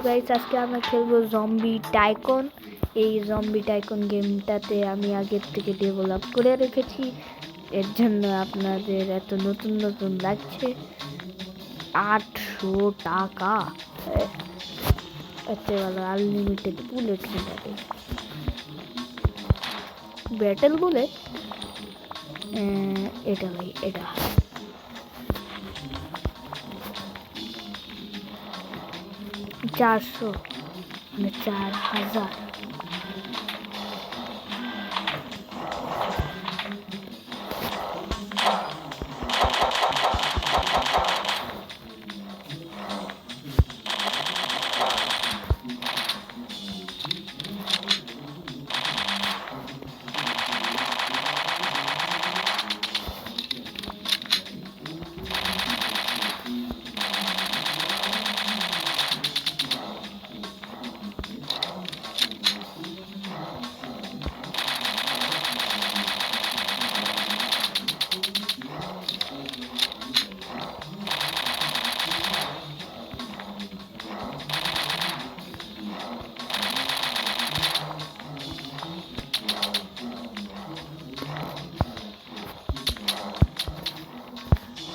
Guys আজকে আমরা খেলবো জম্বি টাইকন। এই জম্বি টাইকন গেমটাতে আমি আগের থেকে ডেভেলপ করে রেখেছি, এর জন্য আপনাদের এত নতুন নতুন লাগছে। 800 টাকা এতে ভালো আনলিমিটেড বুলেট কিনতে ব্যাটেল বুলেট। এটা ভাই এটা 400 মানে 4000।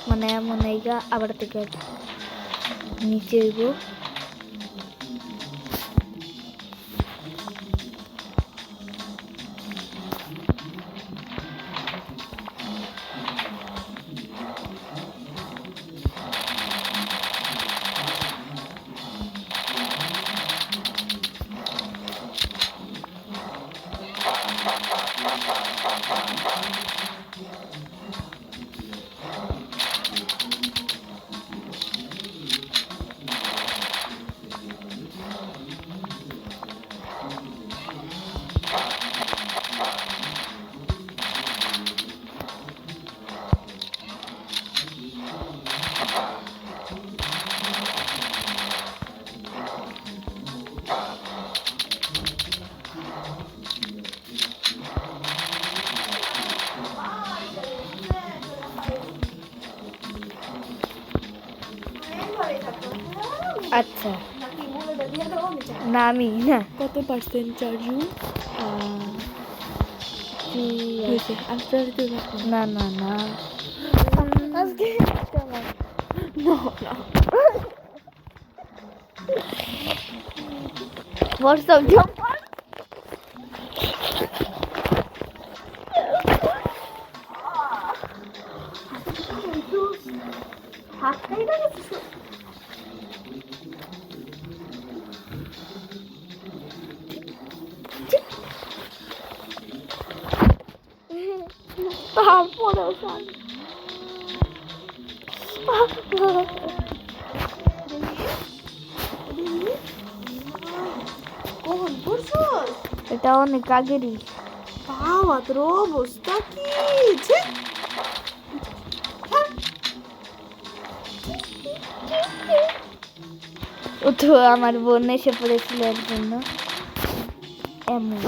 মানে এমন এইগা আবার থেকে নিচে হইব। আচ্ছা না আমি না কত পার্সেন্ট চার্জিং হয়েছে না না না আজকে হোয়াটসঅ্যাপ জম্পার হাতটাই না তারপরেও এটা অনেক আগেরই। বাবা তোর অবস্থা কি? ও তো আমার বোন এসে পড়েছিল এর জন্য এমন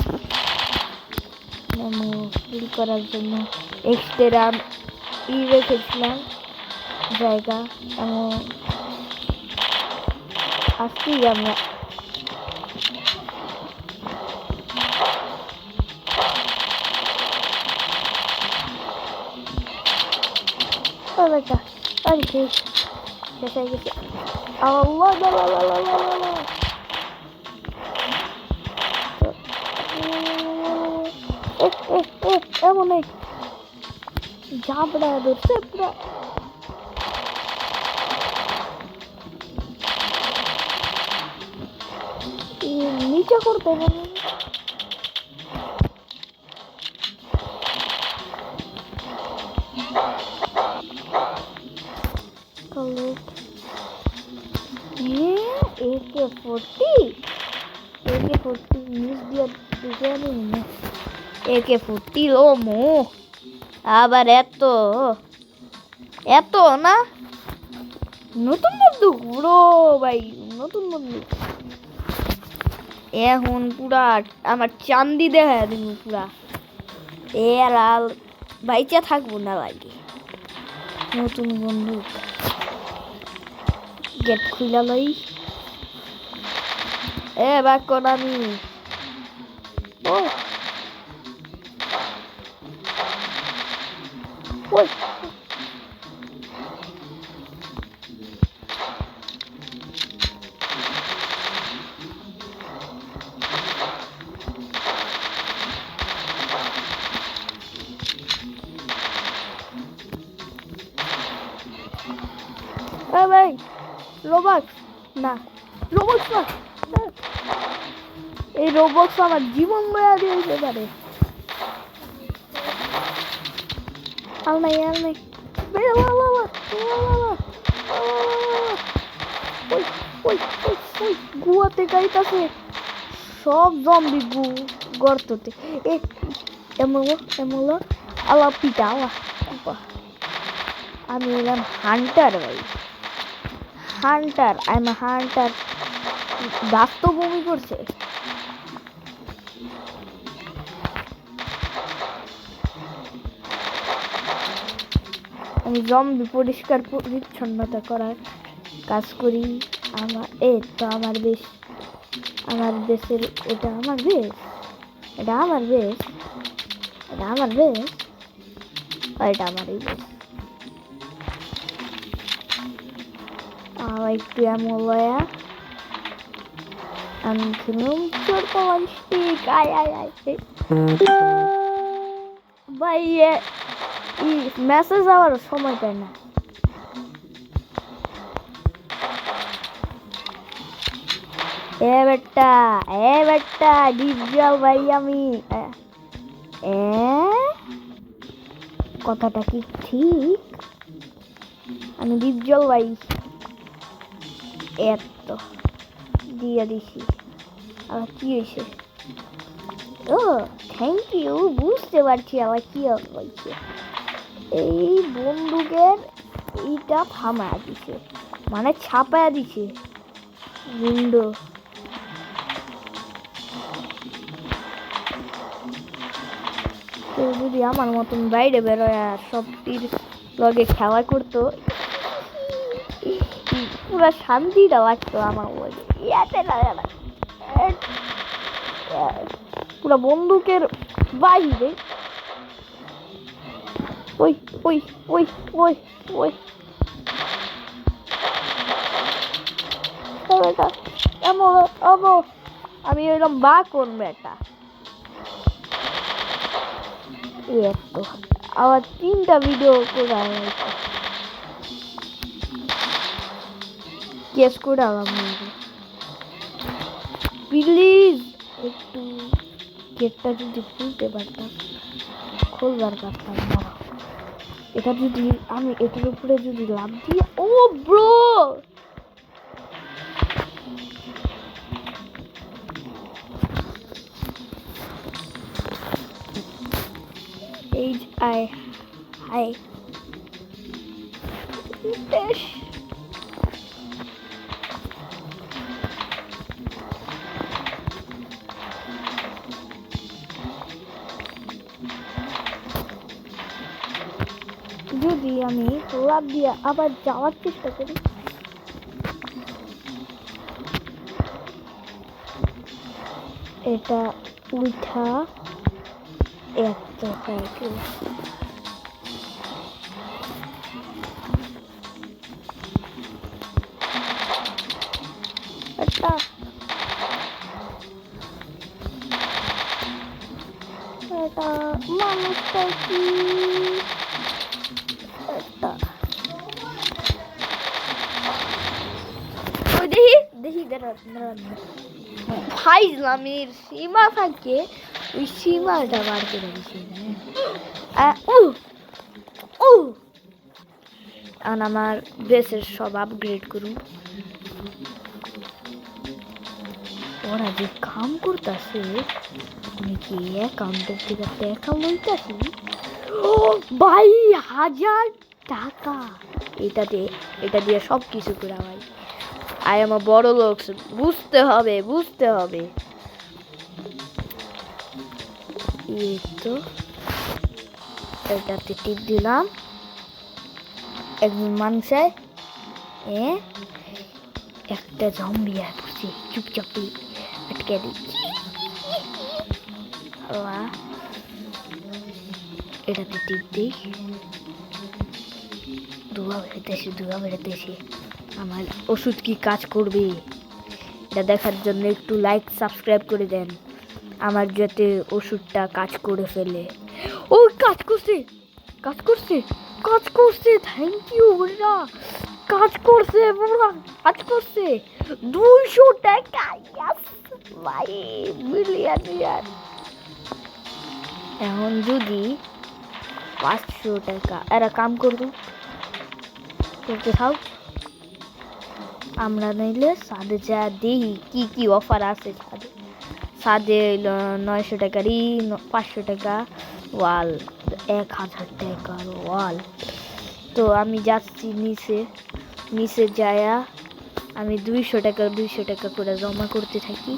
ফিল করার জন্য এক্সট্রা রেখেছিলাম জায়গা। এমন আসছি আমরা বেটা আরে ঠিক শেষ হয়ে গেছে। আল্লাহ এমন ঝাপড়া ধরছে পুরা। নিচে করতে হবে AK-40 নিউজ দিয়ে AK-40 ও মো আবার এত না নতুন বন্দুক ব্রো ভাই, নতুন বন্দুক এখন পুরা আমার চান্দি দেখা দিন পুরা লাল বাইচা থাকবো না লাগে। নতুন বন্দুক গেট খুলা লই ব্যাক কর আমি ও ওই ভাই রোবক্স না রোবক্স না এই রোবক্স আমার জীবন বয়া দিয়েছে পারে আর নাই গুয়াতে গাইতাছে সব জম্বি গর্ততে এমলো আলা পিটা আমি এলাম হান্টার ভাই হান্টার আই এম হান্টার দাঁত তো বমি করছে আমি জম্বি পরিষ্কার পরিচ্ছন্নতা করার কাজ করি আমার তো আমার বেশ আমার দেশের এটা আমার বেশ এটা আমার বেশ এটা আমার বেশ এটা আমারই বেশ একটু এমন লয়া আমি খেলাম চোর পাওয়ার স্টিক আয় ভাই মেসেজ যাওয়ার সময় পায় না বেটা ডিপ যাও ভাই আমি কথাটা কি ঠিক আমি ডিপ জল ভাই এত দিয়ে দিছি আর কি হয়েছে ও থ্যাংক ইউ বুঝতে পারছি আবার কি হয়েছে এই বন্দুকের এইটা থামায়া দিছে মানে ছাপায়া দিছে উইন্ডো কেউ যদি আমার মতন বাইরে বেরোয় আর সবটির লগে খেলা করতো পুরো শান্তিটা লাগতো আমার মধ্যে পুরো বন্দুকের বাইরে ওই ওই ওই ওই ওই বেটা এমন আমি এরকম বা করবো এটা তো আবার 3টা ভিডিও করে কেস করে আলাম প্লিজ একটু গেটটা যদি খুলতে পারতাম খুলবার পারতাম না এটা যদি আমি এটার উপরে যদি লাভ দিয়ে ও ব্রো হাই বেশ যদি আমি লাভ দিয়ে আবার যাওয়ার চেষ্টা করি এটা উঠা এত হয় এটা মানুষটা কি দেখি ফাইজলামের সীমা থাকে ওই সীমাটা বার করে দিছি আমার ড্রেসের সব আপগ্রেড করুন ওরা যে কাম করতেছে আমি কি অ্যাকাউন্টের থেকে টাকা লইতাছি ও 22,000 টাকা এটা দিয়ে সব কিছু করে ভাই আই আমার বড় লোক বুঝতে হবে এই তো এটাতে টিপ দিলাম একজন মানুষের একটা জম্বি আসছে চুপচাপ আটকে দিচ্ছি। আল্লাহ, এটাতে টিপ দিই। ধোয়া বেরোতেছে। আমার ওষুধ কি কাজ করবে এটা দেখার জন্য একটু লাইক সাবস্ক্রাইব করে দেন, আমার যাতে ওষুধটা কাজ করে ফেলে। ও কাজ করছে। থ্যাংক ইউ বড়া, কাজ করছে বড়া, কাজ করছে। 200 টাকা, ইয়াস ভাই, মিলিয়নিয়ার। এখন যদি 500 টাকা এরা কাম করতে থাক, আমরা নইলে সাদে যা দিই কি কি অফার আছে। সাদে 900 টাকারই 500 টাকা ওয়াল, 1000 টাকার ওয়াল। তো আমি যাচ্ছি নিচে যায়া আমি 200 টাকা করে জমা করতে থাকি।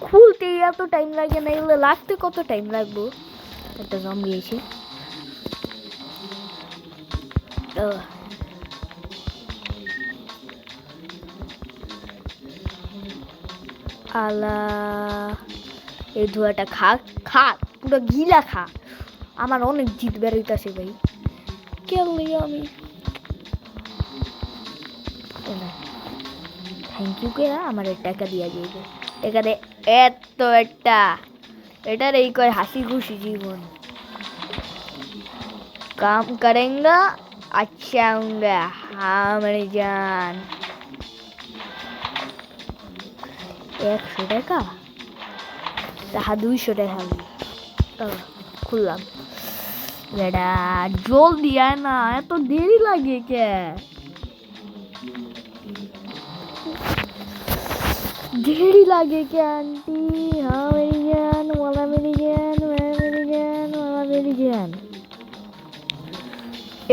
খুলতে এত টাইম লাগে না, এগুলো লাগতে কত টাইম লাগবো। একটা জম্বি এসে আলা, এই ধোয়াটা খা পুরো গিলা খা। আমার অনেক জিত বেরোইতেছে ভাই, কেলি আমি। থ্যাংক ইউ কে আমার টাকা দিয়া যাইবে। এখানে এটার এই কয় হাসি খুশি জীবন। काम करेंगे अच्छा होंगे। हाँ मेरी जान। 100 টাকা, তাহা 200 টাকা খুললাম। বেটা জলদি আয় না, এত দেরি লাগে কে? देरी लागे क्या आंटी? हाँ मेरी जान, वाला मेरी जान, मेरी जान, वाला मेरी जान।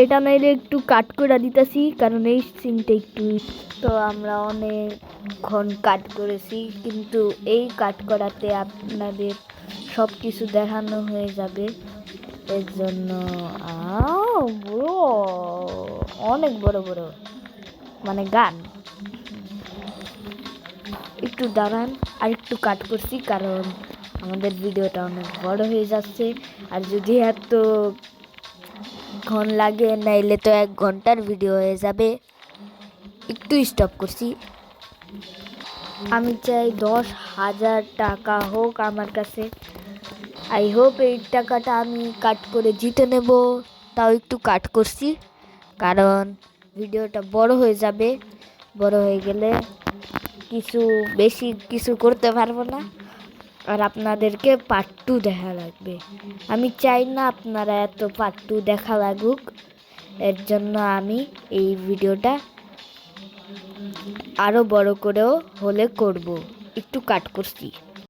এটা নাইলে একটু কাট করে দিতেছি, কারণ এই সিনটা একটু। তো আমরা অনেকক্ষণ কাট করেছি, কিন্তু এই কাট করাতে আপনাদের সব কিছু দেখানো হয়ে যাবে। এর জন্য অনেক বড় মানে গান। একটু দাঁড়ান, আর একটু কাট করছি কারণ আমাদের ভিডিওটা অনেক বড় হয়ে যাচ্ছে। আর যদি এত ক্ষণ লাগে নাইলে তো 1 ঘন্টার ভিডিও হয়ে যাবে। একটু স্টপ করছি। আমি চাই 10,000 টাকা হোক আমার কাছে। আই হোপ এই টাকাটা আমি কাট করে জিতে নেব। তাও একটু কাট করছি কারণ ভিডিওটা বড় হয়ে যাবে। বড় হয়ে গেলে বেশি কিছু করতে পারবো না, আর আপনাদেরকে পার্ট 2 দেখা লাগবে। আমি চাই না আপনারা এত পার্ট 2 দেখা লাগুক। এর জন্য আমি এই ভিডিওটা আরো বড় করেও হলে করব। একটু কাট করছি।